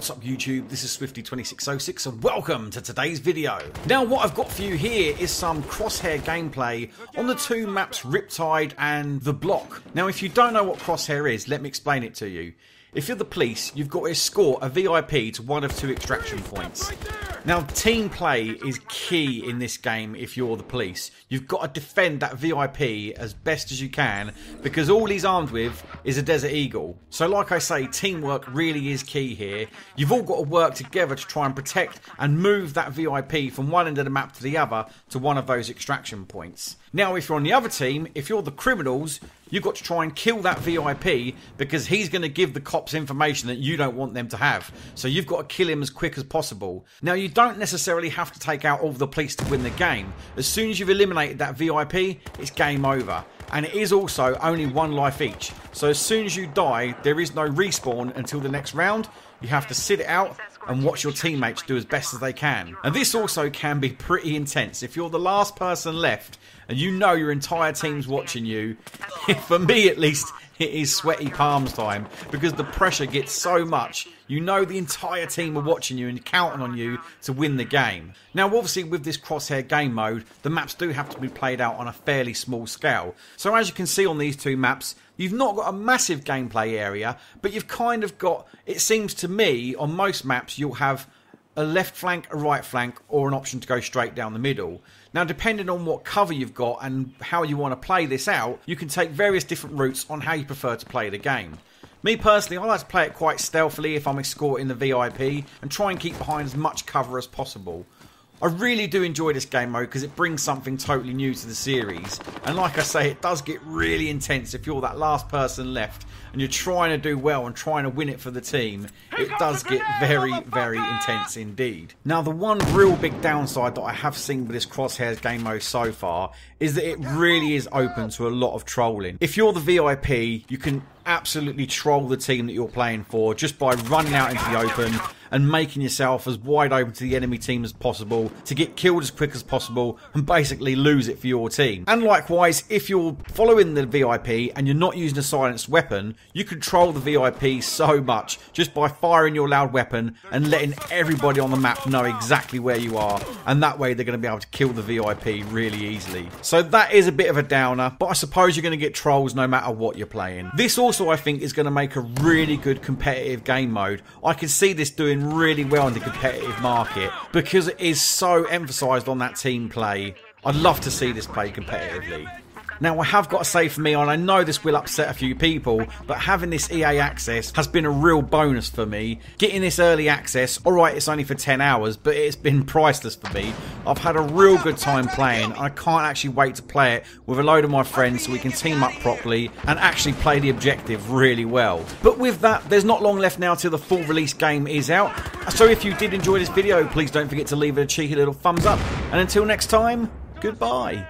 What's up YouTube, this is Swifty2606 and welcome to today's video. Now what I've got for you here is some Crosshair gameplay on the two maps Riptide and The Block. Now if you don't know what Crosshair is, let me explain it to you. If you're the police, you've got to escort a VIP to one of two extraction points. Now team play is key in this game if you're the police. You've got to defend that VIP as best as you can because all he's armed with is a Desert Eagle. So like I say, teamwork really is key here. You've all got to work together to try and protect and move that VIP from one end of the map to the other to one of those extraction points. Now if you're on the other team, if you're the criminals, you've got to try and kill that VIP because he's going to give the cops information that you don't want them to have. So you've got to kill him as quick as possible. Now you don't necessarily have to take out all of the police to win the game. As soon as you've eliminated that VIP, it's game over. And it is also only one life each. So as soon as you die, there is no respawn until the next round. You have to sit it out and watch your teammates do as best as they can. And this also can be pretty intense. If you're the last person left and you know your entire team's watching you, for me at least, it is sweaty palms time because the pressure gets so much. You know the entire team are watching you and counting on you to win the game. Now obviously with this Crosshair game mode, the maps do have to be played out on a fairly small scale. So as you can see on these two maps, you've not got a massive gameplay area, but you've kind of got, it seems to me, on most maps you'll have a left flank, a right flank, or an option to go straight down the middle. Now depending on what cover you've got and how you want to play this out, you can take various different routes on how you prefer to play the game. Me personally, I like to play it quite stealthily if I'm escorting the VIP and try and keep behind as much cover as possible. I really do enjoy this game mode because it brings something totally new to the series, and like I say, it does get really intense if you're that last person left and you're trying to do well and trying to win it for the team. It does get very, very intense indeed. Now the one real big downside that I have seen with this Crosshairs game mode so far is that it really is open to a lot of trolling. If you're the VIP, you can absolutely troll the team that you're playing for just by running out into the open and making yourself as wide open to the enemy team as possible to get killed as quick as possible and basically lose it for your team. And likewise, if you're following the VIP and you're not using a silenced weapon, you can troll the VIP so much just by firing your loud weapon and letting everybody on the map know exactly where you are, and that way they're going to be able to kill the VIP really easily. So that is a bit of a downer, but I suppose you're going to get trolls no matter what you're playing. This also I think is going to make a really good competitive game mode. I can see this doing really well in the competitive market because it is so emphasised on that team play. I'd love to see this played competitively. Now I have got to say for me, and I know this will upset a few people, but having this EA access has been a real bonus for me. Getting this early access, alright it's only for 10 hours, but it's been priceless for me. I've had a real good time playing. I can't actually wait to play it with a load of my friends so we can team up properly and actually play the objective really well. But with that, there's not long left now till the full release game is out. So if you did enjoy this video, please don't forget to leave it a cheeky little thumbs up. And until next time, goodbye.